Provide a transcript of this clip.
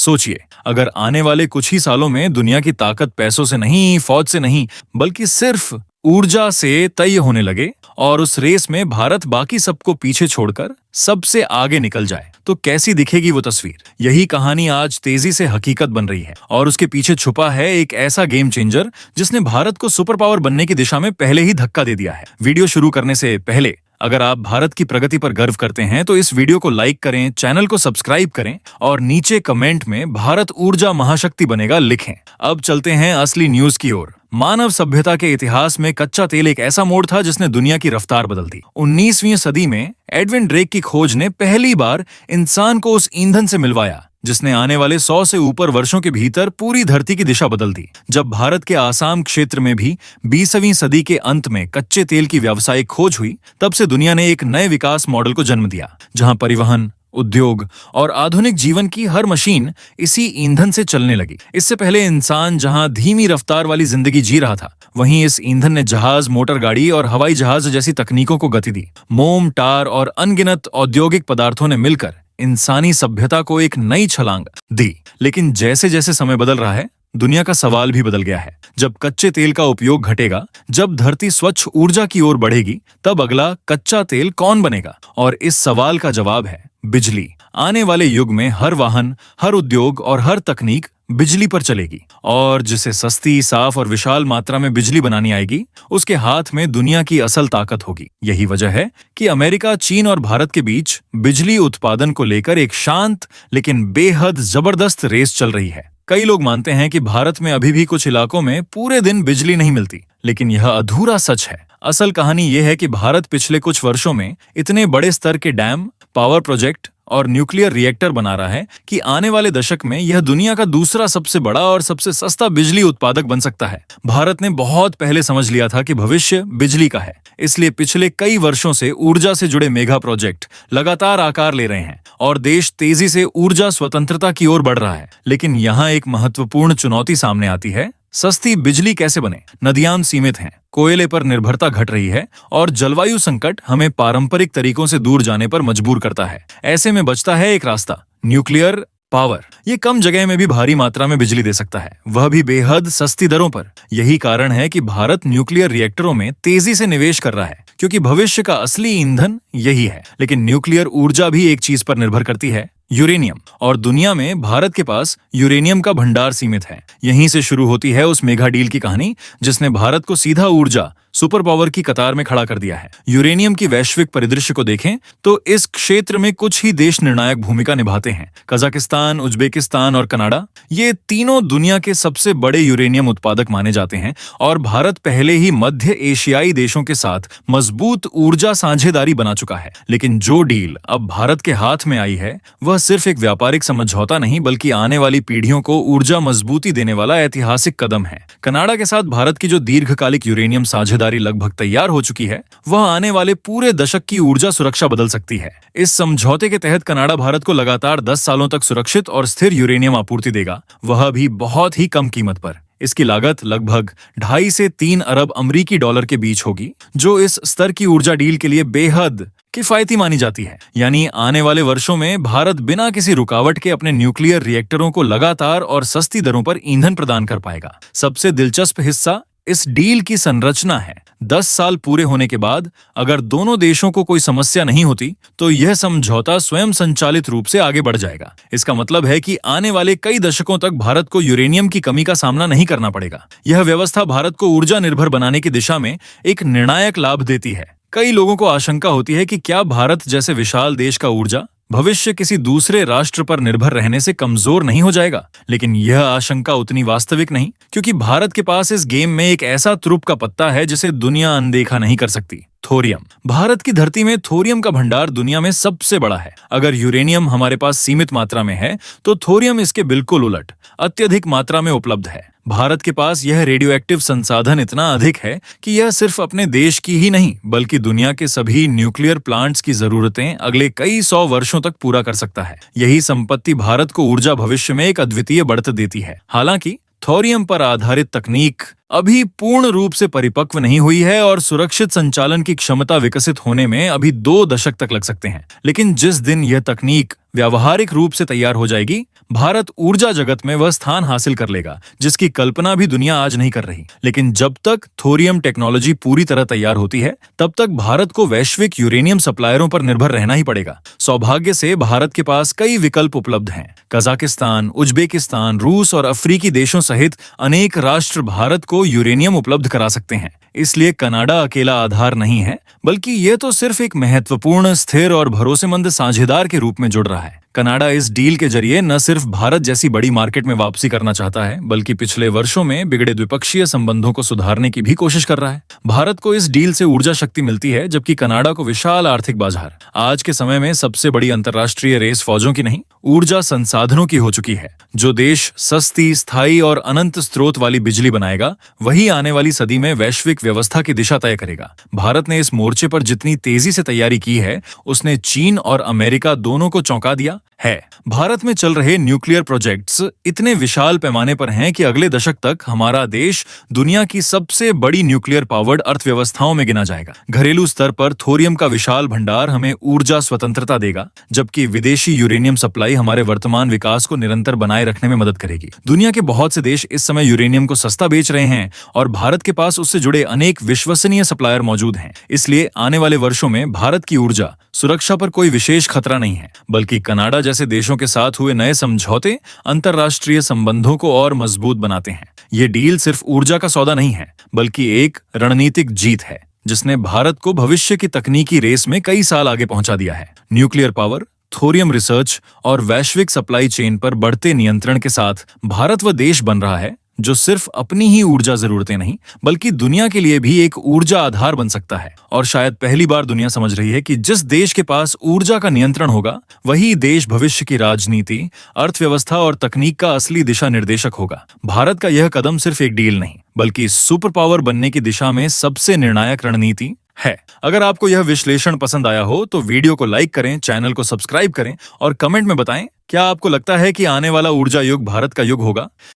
सोचिए, अगर आने वाले कुछ ही सालों में दुनिया की ताकत पैसों से नहीं, फौज से नहीं, बल्कि सिर्फ ऊर्जा से तय होने लगे और उस रेस में भारत बाकी सबको पीछे छोड़कर सबसे आगे निकल जाए, तो कैसी दिखेगी वो तस्वीर। यही कहानी आज तेजी से हकीकत बन रही है और उसके पीछे छुपा है एक ऐसा गेम चेंजर जिसने भारत को सुपर पावर बनने की दिशा में पहले ही धक्का दे दिया है। वीडियो शुरू करने से पहले अगर आप भारत की प्रगति पर गर्व करते हैं तो इस वीडियो को लाइक करें, चैनल को सब्सक्राइब करें और नीचे कमेंट में भारत ऊर्जा महाशक्ति बनेगा लिखें। अब चलते हैं असली न्यूज की ओर। मानव सभ्यता के इतिहास में कच्चा तेल एक ऐसा मोड़ था जिसने दुनिया की रफ्तार बदल दी। 19वीं सदी में एडविन ड्रेक की खोज ने पहली बार इंसान को उस ईंधन से मिलवाया जिसने आने वाले 100 से ऊपर वर्षों के भीतर पूरी धरती की दिशा बदल दी। जब भारत के आसाम क्षेत्र में भी 20वीं सदी के अंत में कच्चे तेल की व्यावसायिक खोज हुई, तब से दुनिया ने एक नए विकास मॉडल को जन्म दिया, जहां परिवहन, उद्योग और आधुनिक जीवन की हर मशीन इसी ईंधन से चलने लगी। इससे पहले इंसान जहां धीमी रफ्तार वाली जिंदगी जी रहा था, वहीं इस ईंधन ने जहाज, मोटर गाड़ी और हवाई जहाज जैसी तकनीकों को गति दी। मोम, टार और अनगिनत औद्योगिक पदार्थों ने मिलकर इंसानी सभ्यता को एक नई छलांग दी। लेकिन जैसे जैसे समय बदल रहा है, दुनिया का सवाल भी बदल गया है। जब कच्चे तेल का उपयोग घटेगा, जब धरती स्वच्छ ऊर्जा की ओर बढ़ेगी, तब अगला कच्चा तेल कौन बनेगा? और इस सवाल का जवाब है बिजली। आने वाले युग में हर वाहन, हर उद्योग और हर तकनीक बिजली पर चलेगी और जिसे सस्ती, साफ और विशाल मात्रा में बिजली बनानी आएगी, उसके हाथ में दुनिया की असल ताकत होगी। यही वजह है कि अमेरिका, चीन और भारत के बीच बिजली उत्पादन को लेकर एक शांत लेकिन बेहद जबरदस्त रेस चल रही है। कई लोग मानते हैं कि भारत में अभी भी कुछ इलाकों में पूरे दिन बिजली नहीं मिलती, लेकिन यह अधूरा सच है। असल कहानी यह है कि भारत पिछले कुछ वर्षों में इतने बड़े स्तर के डैम, पावर प्रोजेक्ट और न्यूक्लियर रिएक्टर बना रहा है कि आने वाले दशक में यह दुनिया का दूसरा सबसे बड़ा और सबसे सस्ता बिजली उत्पादक बन सकता है। भारत ने बहुत पहले समझ लिया था कि भविष्य बिजली का है, इसलिए पिछले कई वर्षों से ऊर्जा से जुड़े मेगा प्रोजेक्ट लगातार आकार ले रहे हैं और देश तेजी से ऊर्जा स्वतंत्रता की ओर बढ़ रहा है। लेकिन यहाँ एक महत्वपूर्ण चुनौती सामने आती है। सस्ती बिजली कैसे बने? नदियां सीमित हैं, कोयले पर निर्भरता घट रही है और जलवायु संकट हमें पारंपरिक तरीकों से दूर जाने पर मजबूर करता है। ऐसे में बचता है एक रास्ता, न्यूक्लियर पावर। ये कम जगह में भी भारी मात्रा में बिजली दे सकता है, वह भी बेहद सस्ती दरों पर। यही कारण है कि भारत न्यूक्लियर रिएक्टरों में तेजी से निवेश कर रहा है, क्योंकि भविष्य का असली ईंधन यही है। लेकिन न्यूक्लियर ऊर्जा भी एक चीज पर निर्भर करती है, यूरेनियम। और दुनिया में भारत के पास यूरेनियम का भंडार सीमित है। यहीं से शुरू होती है उस मेगा डील की कहानी जिसने भारत को सीधा ऊर्जा सुपर पावर की कतार में खड़ा कर दिया है। यूरेनियम की वैश्विक परिदृश्य को देखें तो इस क्षेत्र में कुछ ही देश निर्णायक भूमिका निभाते हैं। कजाकिस्तान, उज्बेकिस्तान और कनाडा, ये तीनों दुनिया के सबसे बड़े यूरेनियम उत्पादक माने जाते हैं और भारत पहले ही मध्य एशियाई देशों के साथ मजबूत ऊर्जा साझेदारी बना चुका है। लेकिन जो डील अब भारत के हाथ में आई है, वह सिर्फ एक व्यापारिक समझौता नहीं, बल्कि आने वाली पीढ़ियों को ऊर्जा मजबूती देने वाला ऐतिहासिक कदम है। कनाडा के साथ भारत की जो दीर्घकालिक यूरेनियम साझेदारी लगभग तैयार हो चुकी है, वह आने वाले पूरे दशक की ऊर्जा सुरक्षा बदल सकती है। इस समझौते के तहत कनाडा भारत को लगातार 10 सालों तक सुरक्षित और स्थिर यूरेनियम आपूर्ति देगा, वह भी बहुत ही कम कीमत पर। इसकी लागत लगभग 2.5 से 3 अरब अमरीकी डॉलर के बीच होगी, जो इस स्तर की ऊर्जा डील के लिए बेहद किफायती मानी जाती है। यानी आने वाले वर्षों में भारत बिना किसी रुकावट के अपने न्यूक्लियर रिएक्टरों को लगातार और सस्ती दरों पर ईंधन प्रदान कर पाएगा। सबसे दिलचस्प हिस्सा इस डील की संरचना है। 10 साल पूरे होने के बाद अगर दोनों देशों को कोई समस्या नहीं होती, तो यह समझौता स्वयं संचालित रूप से आगे बढ़ जाएगा। इसका मतलब है कि आने वाले कई दशकों तक भारत को यूरेनियम की कमी का सामना नहीं करना पड़ेगा। यह व्यवस्था भारत को ऊर्जा निर्भर बनाने की दिशा में एक निर्णायक लाभ देती है। कई लोगों को आशंका होती है कि क्या भारत जैसे विशाल देश का ऊर्जा भविष्य किसी दूसरे राष्ट्र पर निर्भर रहने से कमजोर नहीं हो जाएगा? लेकिन यह आशंका उतनी वास्तविक नहीं, क्योंकि भारत के पास इस गेम में एक ऐसा तुरुप का पत्ता है जिसे दुनिया अनदेखा नहीं कर सकती। थोरियम। भारत की धरती में थोरियम का भंडार दुनिया में सबसे बड़ा है। अगर यूरेनियम हमारे पास सीमित मात्रा में है, तो थोरियम इसके बिल्कुल उलट अत्यधिक मात्रा में उपलब्ध है। भारत के पास यह रेडियोएक्टिव संसाधन इतना अधिक है कि यह सिर्फ अपने देश की ही नहीं, बल्कि दुनिया के सभी न्यूक्लियर प्लांट्स की जरूरतें अगले कई 100 वर्षों तक पूरा कर सकता है। यही संपत्ति भारत को ऊर्जा भविष्य में एक अद्वितीय बढ़त देती है। हालांकि थोरियम पर आधारित तकनीक अभी पूर्ण रूप से परिपक्व नहीं हुई है और सुरक्षित संचालन की क्षमता विकसित होने में अभी 2 दशक तक लग सकते हैं। लेकिन जिस दिन यह तकनीक व्यावहारिक रूप से तैयार हो जाएगी, भारत ऊर्जा जगत में वह स्थान हासिल कर लेगा जिसकी कल्पना भी दुनिया आज नहीं कर रही। लेकिन जब तक थोरियम टेक्नोलॉजी पूरी तरह तैयार होती है, तब तक भारत को वैश्विक यूरेनियम सप्लायरों पर निर्भर रहना ही पड़ेगा। सौभाग्य से भारत के पास कई विकल्प उपलब्ध हैं। कजाकिस्तान, उज्बेकिस्तान, रूस और अफ्रीकी देशों सहित अनेक राष्ट्र भारत को यूरेनियम उपलब्ध करा सकते हैं। इसलिए कनाडा अकेला आधार नहीं है, बल्कि ये तो सिर्फ एक महत्वपूर्ण, स्थिर और भरोसेमंद साझेदार के रूप में जुड़ रहा है। कनाडा इस डील के जरिए न सिर्फ भारत जैसी बड़ी मार्केट में वापसी करना चाहता है, बल्कि पिछले वर्षों में बिगड़े द्विपक्षीय संबंधों को सुधारने की भी कोशिश कर रहा है। भारत को इस डील से ऊर्जा शक्ति मिलती है, जबकि कनाडा को विशाल आर्थिक बाजार। आज के समय में सबसे बड़ी अंतर्राष्ट्रीय रेस फौजों की नहीं, ऊर्जा संसाधनों की हो चुकी है। जो देश सस्ती, स्थायी और अनंत स्रोत वाली बिजली बनाएगा, वही आने वाली सदी में वैश्विक व्यवस्था की दिशा तय करेगा। भारत ने इस मोर्चे पर जितनी तेजी से तैयारी की है, उसने चीन और अमेरिका दोनों को चौंका दिया है। भारत में चल रहे न्यूक्लियर प्रोजेक्ट्स इतने विशाल पैमाने पर हैं कि अगले दशक तक हमारा देश दुनिया की सबसे बड़ी न्यूक्लियर पावर्ड अर्थव्यवस्थाओं में गिना जाएगा। घरेलू स्तर पर थोरियम का विशाल भंडार हमें ऊर्जा स्वतंत्रता देगा, जबकि विदेशी यूरेनियम सप्लाई हमारे वर्तमान विकास को निरंतर बनाए रखने में मदद करेगी। दुनिया के बहुत से देश इस समय यूरेनियम को सस्ता बेच रहे हैं और भारत के पास उससे जुड़े अनेक विश्वसनीय सप्लायर मौजूद हैं। इसलिए आने वाले वर्षों में भारत की ऊर्जा सुरक्षा पर कोई विशेष खतरा नहीं है, बल्कि कनाडा जैसे देशों के साथ हुए नए समझौते अंतर्राष्ट्रीय संबंधों को और मजबूत बनाते हैं। ये डील सिर्फ ऊर्जा का सौदा नहीं है, बल्कि एक रणनीतिक जीत है, जिसने भारत को भविष्य की तकनीकी रेस में कई साल आगे पहुंचा दिया है। न्यूक्लियर पावर, थोरियम रिसर्च और वैश्विक सप्लाई चेन पर बढ़ते नियंत्रण के साथ भारत वह देश बन रहा है जो सिर्फ अपनी ही ऊर्जा जरूरतें नहीं, बल्कि दुनिया के लिए भी एक ऊर्जा आधार बन सकता है। और शायद पहली बार दुनिया समझ रही है कि जिस देश के पास ऊर्जा का नियंत्रण होगा, वही देश भविष्य की राजनीति, अर्थव्यवस्था और तकनीक का असली दिशा निर्देशक होगा। भारत का यह कदम सिर्फ एक डील नहीं, बल्कि सुपर पावर बनने की दिशा में सबसे निर्णायक रणनीति है। अगर आपको यह विश्लेषण पसंद आया हो तो वीडियो को लाइक करें, चैनल को सब्सक्राइब करें और कमेंट में बताएं क्या आपको लगता है कि आने वाला ऊर्जा युग भारत का युग होगा